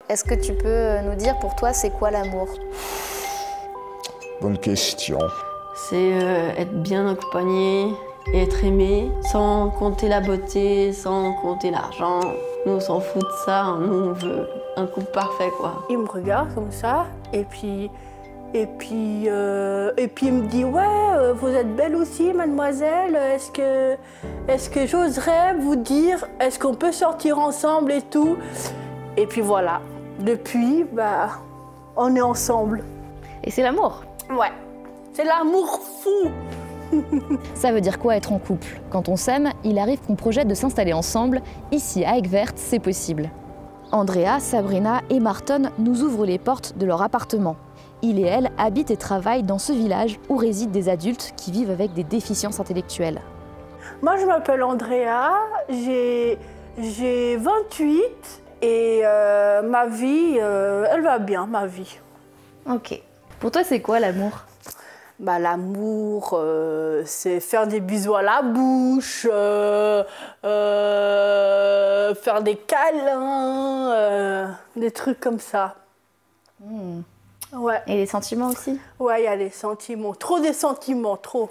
Est-ce que tu peux nous dire pour toi c'est quoi l'amour? Bonne question. C'est être bien accompagné et être aimé, sans compter la beauté, sans compter l'argent. Nous, on s'en fout de ça, nous, on veut un couple parfait, quoi. Il me regarde comme ça, et puis il me dit « Ouais, vous êtes belle aussi, mademoiselle, est-ce que j'oserais vous dire, est-ce qu'on peut sortir ensemble et tout ?» Et puis voilà, depuis, on est ensemble. Et c'est l'amour? Ouais, c'est l'amour fou. Ça veut dire quoi être en couple? Quand on s'aime, il arrive qu'on projette de s'installer ensemble. Ici, à Aigues-Vertes, c'est possible. Andrea, Sabrina et Marton nous ouvrent les portes de leur appartement. Il et elle habitent et travaillent dans ce village où résident des adultes qui vivent avec des déficiences intellectuelles. Moi, je m'appelle Andrea, j'ai 28 et ma vie, elle va bien, ma vie. Ok. Pour toi, c'est quoi l'amour? L'amour, c'est faire des bisous à la bouche, faire des câlins, des trucs comme ça. Ouais. Et les sentiments aussi? Ouais, il y a des sentiments, trop des sentiments, trop.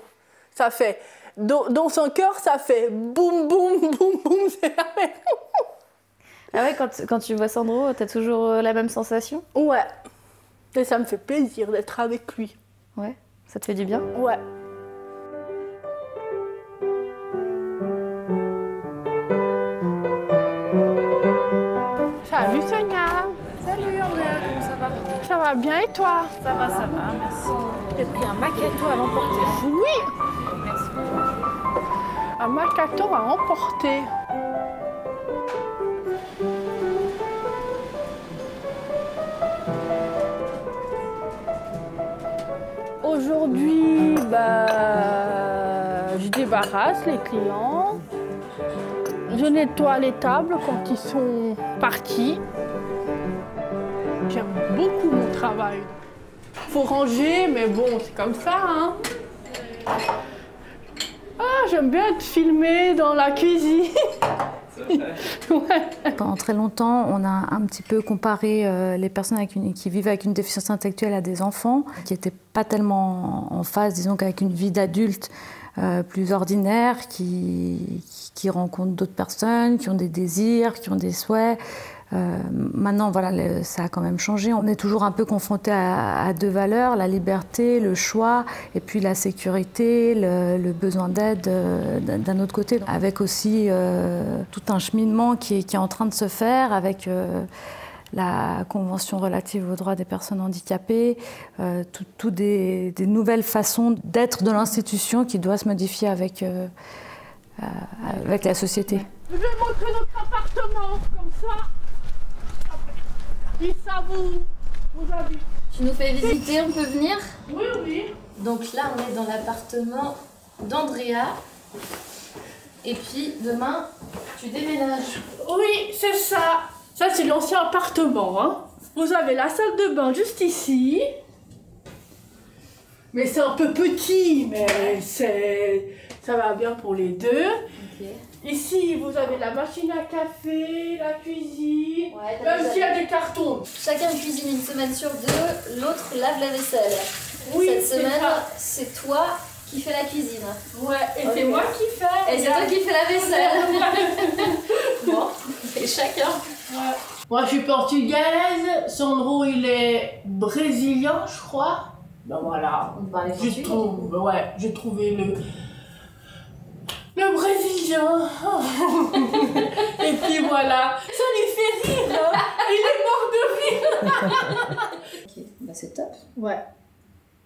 Ça fait, dans son cœur, ça fait boum, boum, boum, boum, c'est la même. Ah ouais, quand tu vois Sandro, t'as toujours la même sensation? Ouais. Et ça me fait plaisir d'être avec lui. Ouais. Ça te fait du bien? Ouais. Salut Sonia. Salut Andrea, comment ça va? Ça va bien et toi? Ça va, merci. J'ai pris un macchiato à l'emporter. Oui. Merci. Un macchiato à emporter. Aujourd'hui, je débarrasse les clients. Je nettoie les tables quand ils sont partis. J'aime beaucoup mon travail. Faut ranger, mais bon, c'est comme ça, hein. Ah, j'aime bien être filmée dans la cuisine. Ouais. Pendant très longtemps, on a un petit peu comparé les personnes qui vivent avec une déficience intellectuelle à des enfants qui n'étaient pas tellement en phase, disons, qu'avec une vie d'adulte plus ordinaire, qui rencontrent d'autres personnes, qui ont des désirs, qui ont des souhaits. Maintenant, voilà, ça a quand même changé. On est toujours un peu confronté à deux valeurs, la liberté, le choix, et puis la sécurité, le besoin d'aide d'un autre côté. Avec aussi tout un cheminement qui est en train de se faire avec la Convention relative aux droits des personnes handicapées, tout des nouvelles façons d'être de l'institution qui doit se modifier avec la société. Je vais montrer notre appartement, comme ça. Et ça vous habite. Tu nous fais visiter, on peut venir? Oui, oui. Donc là, on est dans l'appartement d'Andrea. Et puis, demain, tu déménages. Oui, c'est ça. Ça, c'est l'ancien appartement, hein. Vous avez la salle de bain juste ici. Mais c'est un peu petit, mais ça va bien pour les deux. Ok. Ici, vous avez la machine à café, la cuisine, Ouais, même s'il y a des cartons. Chacun cuisine une semaine sur deux, l'autre lave la vaisselle. Oui, Cette c'est semaine, ça. c'est toi qui fais la cuisine. Ouais, et Ok. c'est moi qui fais. Et c'est toi qui fais la vaisselle. Bon, et chacun. Ouais. Moi, je suis portugaise. Sandro, il est brésilien, je crois. Ben voilà. On parlait portugais. J'ai trouvé le brésilien. Et puis voilà. Ça lui fait rire, hein. Il est mort de rire. Ok, bah c'est top. Ouais.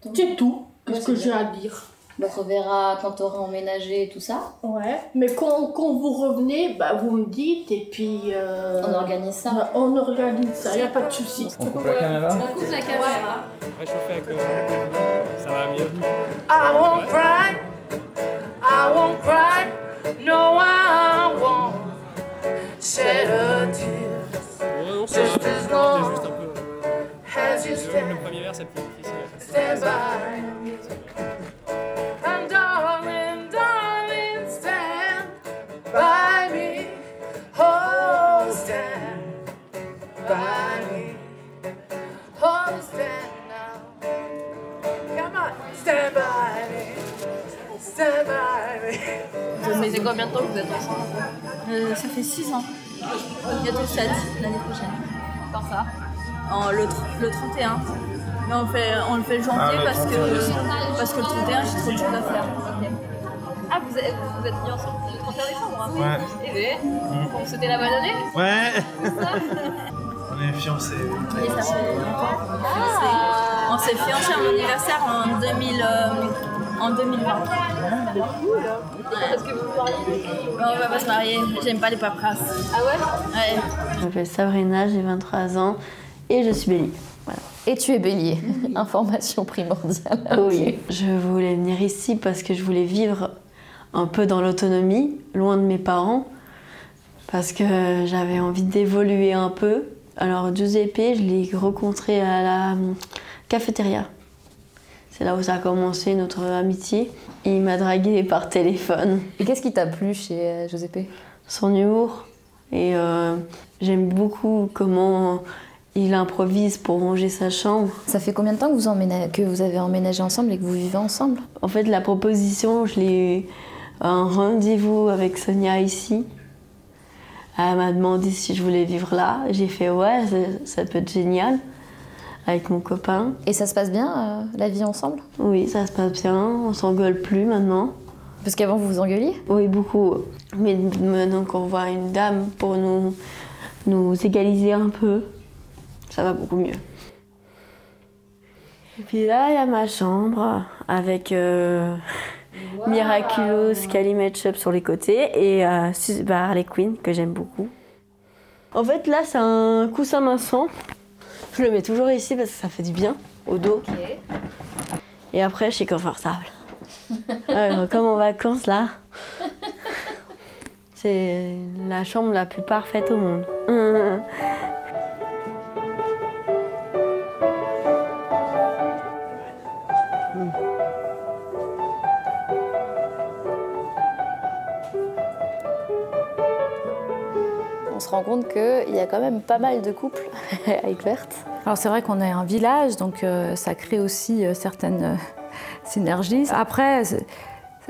Donc, C'est tout. Qu'est-ce Ouais, que c'est j'ai bien. à dire? bah, on verra quand tu auras emménagé et tout ça. Ouais. Mais quand vous revenez, vous me dites et puis... On organise ça. On organise ça, il n'y a pas de souci. On coupe la caméra? On coupe la caméra. Réchauffer avec ça va mieux. I won't cry, I won't cry, no I won't shed a tear. C'est Just as juste long un peu. as you Le stand, premier verre, c'est plus difficile. stand by. And darling, darling, stand by me. Oh, stand by me. faisait combien de temps que vous êtes ensemble? Ça fait 6 ans. Bientôt 7 l'année prochaine. Quand ça? Le 31. Mais on le fait le janvier parce que le 31 j'ai trop de choses à faire. Ok. Ah, vous êtes mis ensemble le 31 décembre, hein? Ouais. Et bien, pour vous souhaiter la bonne année? Ouais. On est fiancés. Et ça fait longtemps qu'on est fiancés. On s'est fiancés à mon anniversaire en 2020. Est-ce que vous vous mariez? On va pas se marier, j'aime pas les paperasses. Ah ouais? Ouais. Je m'appelle Sabrina, j'ai 23 ans et je suis bélier. Voilà. Et tu es bélier, information primordiale. Oui, je voulais venir ici parce que je voulais vivre un peu dans l'autonomie, loin de mes parents, parce que j'avais envie d'évoluer un peu. Alors Giuseppe, je l'ai rencontré à la cafétéria. C'est là où ça a commencé notre amitié. Il m'a draguée par téléphone. Et qu'est-ce qui t'a plu chez Giuseppe? Son humour. Et j'aime beaucoup comment il improvise pour ranger sa chambre. Ça fait combien de temps que vous avez emménagé ensemble et que vous vivez ensemble? En fait, la proposition, je l'ai un rendez-vous avec Sonia ici. Elle m'a demandé si je voulais vivre là. J'ai fait ouais, ça peut être génial avec mon copain. Et ça se passe bien, la vie ensemble? Oui, ça se passe bien. On s'engueule plus maintenant. Parce qu'avant, vous vous engueuliez? Oui, beaucoup. Mais maintenant qu'on voit une dame pour nous égaliser un peu, ça va beaucoup mieux. Et puis là, il y a ma chambre avec Miraculous, Cali Matchup sur les côtés et Harley Quinn que j'aime beaucoup. En fait, là, c'est un coussin maçon. Je le mets toujours ici parce que ça fait du bien au dos. Okay. Et après, je suis confortable. Comme en vacances, là. C'est la chambre la plus parfaite au monde. On se rend compte qu'il y a quand même pas mal de couples à Aigues-Vertes. Alors c'est vrai qu'on est un village, donc ça crée aussi certaines synergies. Après,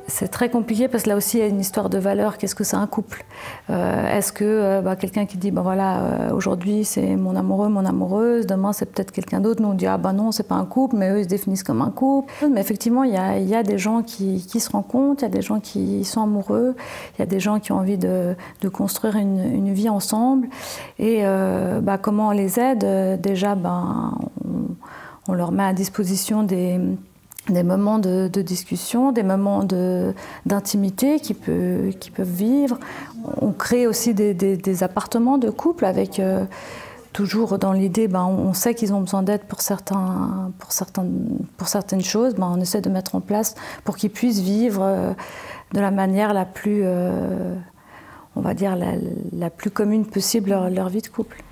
c'est très compliqué parce que là aussi il y a une histoire de valeur. Qu'est-ce que c'est un couple? Est-ce que quelqu'un qui dit aujourd'hui c'est mon amoureux, mon amoureuse, demain c'est peut-être quelqu'un d'autre, nous on dit non c'est pas un couple, mais eux ils se définissent comme un couple. Mais effectivement il y a des gens qui se rencontrent, il y a des gens qui sont amoureux, il y a des gens qui ont envie de construire une vie ensemble. Et comment on les aide? Déjà on leur met à disposition des moments de discussion, des moments d'intimité qu'ils peuvent vivre. On crée aussi des appartements de couple avec toujours dans l'idée, on sait qu'ils ont besoin d'aide pour certaines choses, on essaie de mettre en place pour qu'ils puissent vivre de la manière la plus, on va dire, la plus commune possible leur vie de couple.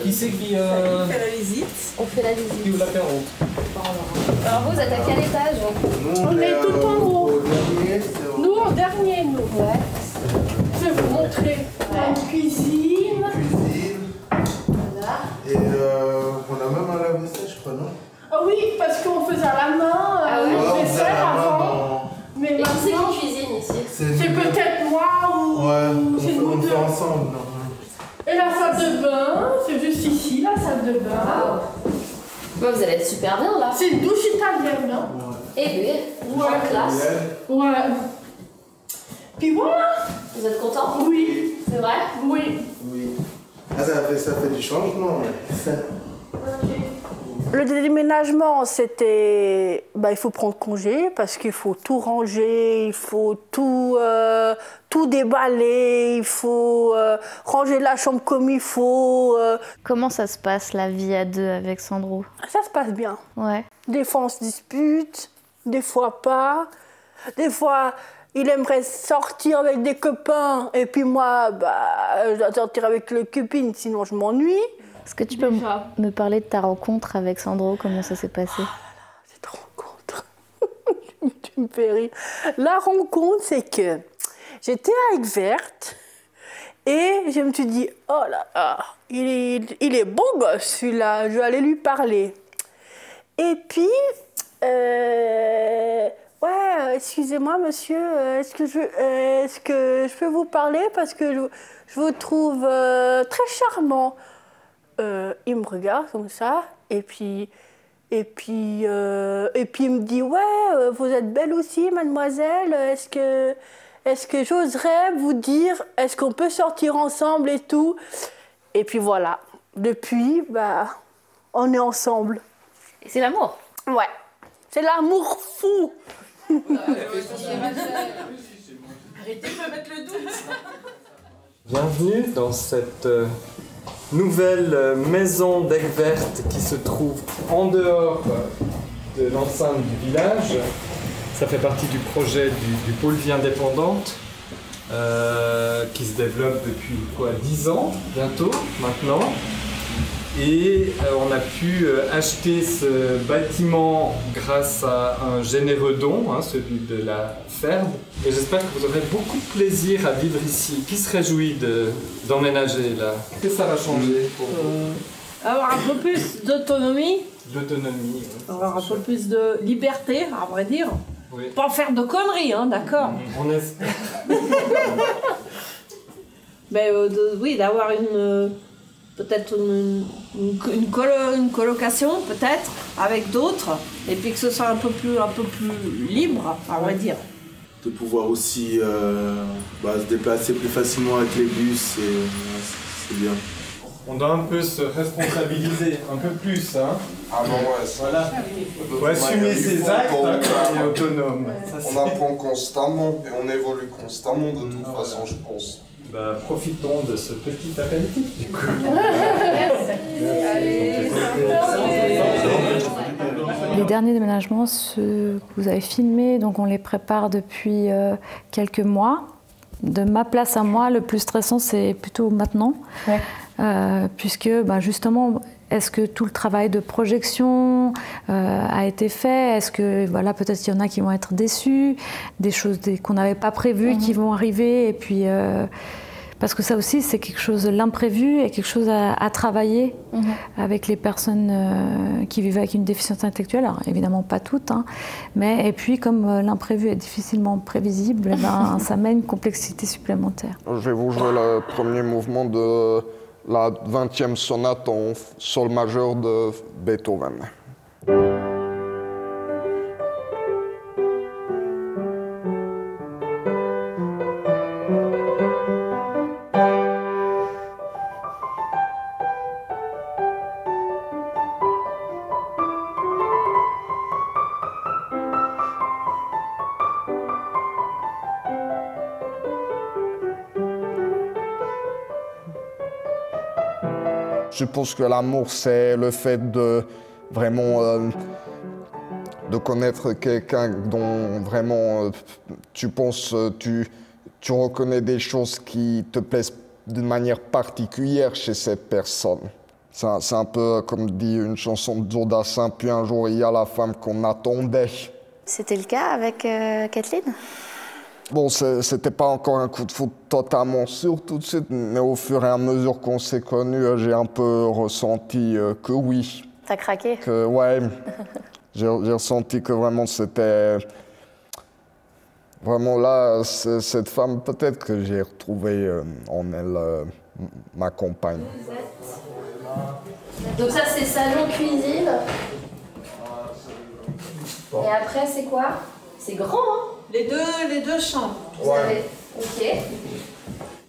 Qui c'est qui fait la visite? On fait la visite. qui ouvre l'apéro? Alors vous êtes à quel étage? On est tout en haut. Dernier, Nous, en dernier, nous. Ouais. Je vais vous montrer la cuisine. Voilà. Et on a même un lave-vaisselle, je crois, non? Ah oui, parce qu'on faisait à la main le vaisselle avant. Mais Et qui c'est maintenant, qui cuisine ici? c'est peut-être moi ou c'est nous on le deux. fait ensemble, non? Et la salle de bain, c'est juste ici, la salle de bain. Vous allez être super bien là. C'est une douche italienne, non? Et bien, Ouais. classe. Ouais. Puis voilà. Vous êtes content? Oui. C'est vrai? Oui. Oui. Ah, ça fait du changement, ouais. Le déménagement, c'était... il faut prendre congé parce qu'il faut tout ranger, il faut tout déballer, il faut ranger la chambre comme il faut. Comment ça se passe la vie à deux avec Sandro? Ça se passe bien. Ouais. Des fois, on se dispute, des fois pas. Des fois, il aimerait sortir avec des copains et puis moi, je dois sortir avec le copine, sinon je m'ennuie. Est-ce que tu peux me parler de ta rencontre avec Sandro? Comment ça s'est passé? Cette rencontre, tu me fais rire. La rencontre, c'est que j'étais à Aigues-Vertes Et je me suis dit, oh là là, il est beau gosse celui-là, je vais aller lui parler. Et puis, ouais, excusez-moi monsieur, est-ce que je peux vous parler parce que je vous trouve très charmant. Il me regarde comme ça, et puis il me dit, ouais, vous êtes belle aussi, mademoiselle, est-ce que j'oserais vous dire, est-ce qu'on peut sortir ensemble et tout? Et puis voilà, depuis, bah, on est ensemble. Et c'est l'amour. Ouais, c'est l'amour fou. Arrêtez de me mettre le doute. Bienvenue dans cette nouvelle maison d'Aigues-Vertes qui se trouve en dehors de l'enceinte du village. Ça fait partie du projet du pôle vie indépendante qui se développe depuis 10 ans bientôt maintenant. Et on a pu acheter ce bâtiment grâce à un généreux don, celui de la ferme. Et j'espère que vous aurez beaucoup de plaisir à vivre ici. Qui se réjouit d'emménager là? Qu'est-ce que ça va changer pour vous? Avoir un peu plus d'autonomie. D'autonomie, oui. Avoir un peu plus de liberté, à vrai dire. Oui. Pas faire de conneries, hein, d'accord. On espère. Mais oui, d'avoir peut-être une colocation, peut-être, avec d'autres, et puis que ce soit un peu plus libre, à vrai dire. De pouvoir aussi se déplacer plus facilement avec les bus, c'est bien. On doit un peu se responsabiliser, un peu plus, hein. Ah bon, ouais, ça. Voilà. Faut assumer ses actes, quand on est autonome. On apprend constamment et on évolue constamment de toute façon, je pense. Bah, profitons de ce petit apéritif, du coup. Les derniers déménagements, ceux que vous avez filmés, donc on les prépare depuis quelques mois. De ma place à moi, le plus stressant, c'est plutôt maintenant. Ouais. Puisque justement, est-ce que tout le travail de projection a été fait? Est-ce que peut-être qu'il y en a qui vont être déçus, des choses qu'on n'avait pas prévues qui vont arriver, et puis parce que ça aussi c'est quelque chose, l'imprévu est quelque chose à travailler avec les personnes qui vivent avec une déficience intellectuelle. Alors évidemment pas toutes, mais et puis comme l'imprévu est difficilement prévisible, ça met une complexité supplémentaire. Je vais vous jouer le premier mouvement de la 20e sonate en sol majeur de Beethoven. Je pense que l'amour, c'est le fait de vraiment de connaître quelqu'un dont vraiment tu penses, tu reconnais des choses qui te plaisent d'une manière particulière chez cette personne. C'est un peu comme dit une chanson de Jodassin, puis un jour il y a la femme qu'on attendait. C'était le cas avec Kathleen? Bon, c'était pas encore un coup de foudre totalement sûr tout de suite, mais au fur et à mesure qu'on s'est connus, j'ai un peu ressenti que oui. T'as craqué? Que ouais, j'ai ressenti que vraiment c'était... Vraiment là, cette femme, peut-être que j'ai retrouvé en elle ma compagne. Donc ça c'est salon cuisine. Et après c'est quoi? C'est grand, hein? Les deux chambres. Ouais. Ok.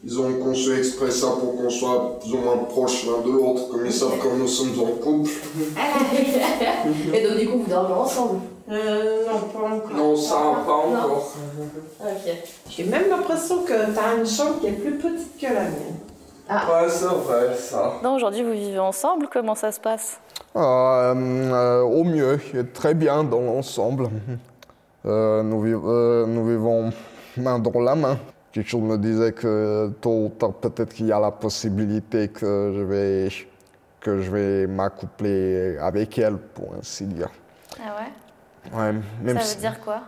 Ils ont conçu exprès ça pour qu'on soit plus ou moins proches l'un de l'autre, comme ils savent que nous sommes en couple. Et donc du coup vous dormez ensemble? Non, pas encore. Non, ça pas encore. Ok. J'ai même l'impression que t'as une chambre qui est plus petite que la mienne. Ah. Ouais, c'est vrai, ça. Non, aujourd'hui vous vivez ensemble, comment ça se passe? Au mieux, très bien dans l'ensemble. Nous vivons main dans la main. Quelque chose me disait que tôt ou tard, peut-être qu'il y a la possibilité que je vais m'accoupler avec elle, pour ainsi dire. Ah ouais? Ouais, même ça veut dire quoi?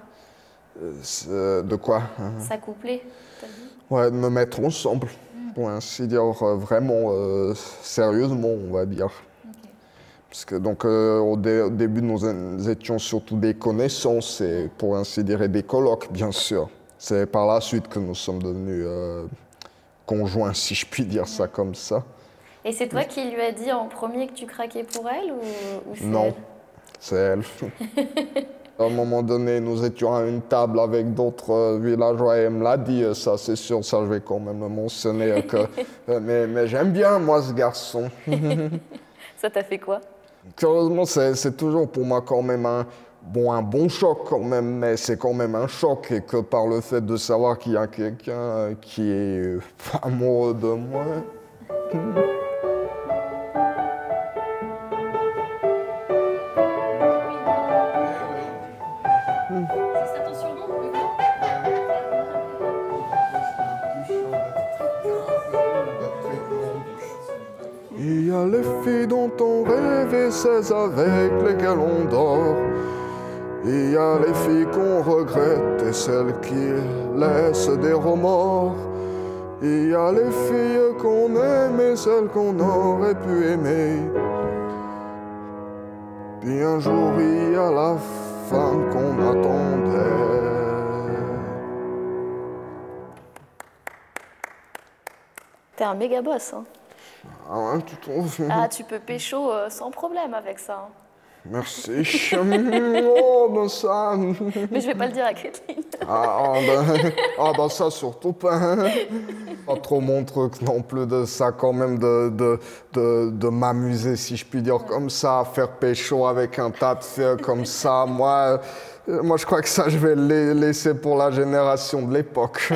De quoi? S'accoupler, t'as dit? Ouais, de me mettre ensemble. pour ainsi dire, vraiment sérieusement, on va dire. Ok. Parce que donc, au début, nous étions surtout des connaissances, et pour ainsi dire, et des colocs, bien sûr. C'est par la suite que nous sommes devenus conjoints, si je puis dire ça comme ça. Et c'est toi qui lui as dit en premier que tu craquais pour elle ou c'est Non, elle? c'est elle. À un moment donné, nous étions à une table avec d'autres villageois et elle me l'a dit, ça c'est sûr, ça je vais quand même le mentionner. Mais j'aime bien, moi, ce garçon. Ça t'a fait quoi? Curieusement, c'est toujours pour moi quand même un bon choc quand même, mais c'est quand même un choc et que par le fait de savoir qu'il y a quelqu'un qui est amoureux de moi. C'est ça ton surnom, Il y a les filles dont on rêve et celles avec lesquelles on dort. Il y a les filles qu'on regrette et celles qui laissent des remords. Il y a les filles qu'on aime et celles qu'on aurait pu aimer. Puis un jour il y a la femme qu'on attendait. T'es un méga boss, hein. Ah ouais, tu trouves? Ah, tu peux pécho sans problème avec ça. Hein. Merci. Oh, ben ça. Mais je vais pas le dire à Kathleen. Ben ça surtout pas. Pas trop mon truc non plus de ça quand même, de m'amuser, si je puis dire, comme ça, faire pécho avec un tas de filles comme ça. Moi, je crois que ça, je vais le laisser pour la génération de l'époque.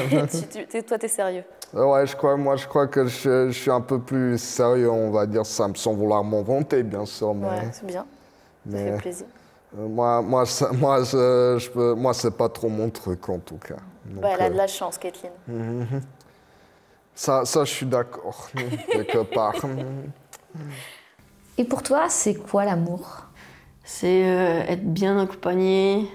Toi, t'es sérieux? Ouais, je crois que je suis un peu plus sérieux, on va dire ça, sans vouloir m'en vanter, bien sûr. Mais... Ouais, c'est bien. Ça fait plaisir. Moi, c'est pas trop mon truc, en tout cas. Donc, elle a de la chance, Kathleen. Ça, je suis d'accord, quelque part. Et pour toi, c'est quoi l'amour? C'est être bien accompagné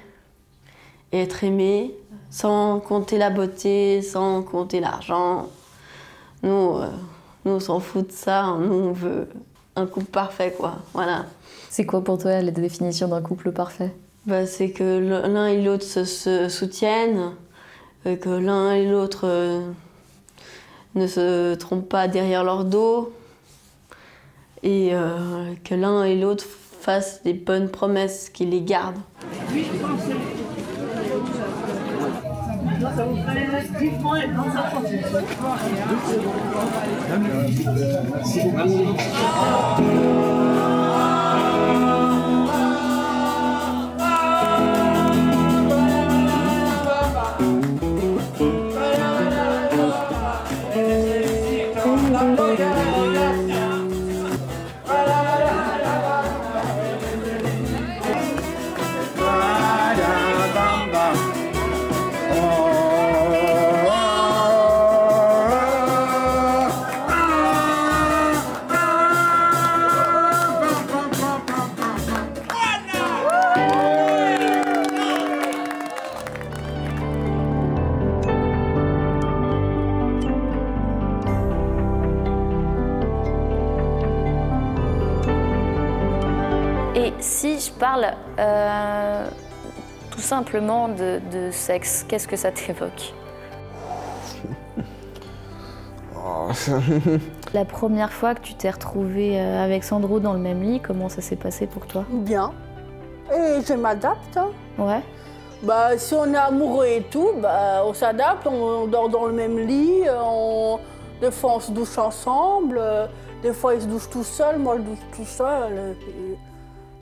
et être aimé, sans compter la beauté, sans compter l'argent. Nous, on s'en fout de ça. Nous, on veut un couple parfait, quoi. Voilà. C'est quoi pour toi la définition d'un couple parfait? C'est que l'un et l'autre se soutiennent, que l'un et l'autre ne se trompent pas derrière leur dos, et que l'un et l'autre fassent des bonnes promesses, qu'ils les gardent. Ça vous ferait vivement et dans sa Et si je parle tout simplement de sexe, qu'est-ce que ça t'évoque? La première fois que tu t'es retrouvée avec Sandro dans le même lit, comment ça s'est passé pour toi? Bien. Et je m'adapte. Hein. Ouais. Si on est amoureux et tout, on s'adapte, on dort dans le même lit, des fois on se douche ensemble, des fois il se douche tout seul, moi je douche tout seul.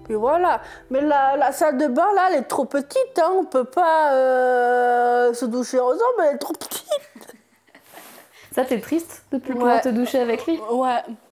Puis voilà. Mais la salle de bain, là, elle est trop petite. Hein. On ne peut pas se doucher ensemble, elle est trop petite. Ça, t'es triste de plus pouvoir te doucher avec lui? Ouais.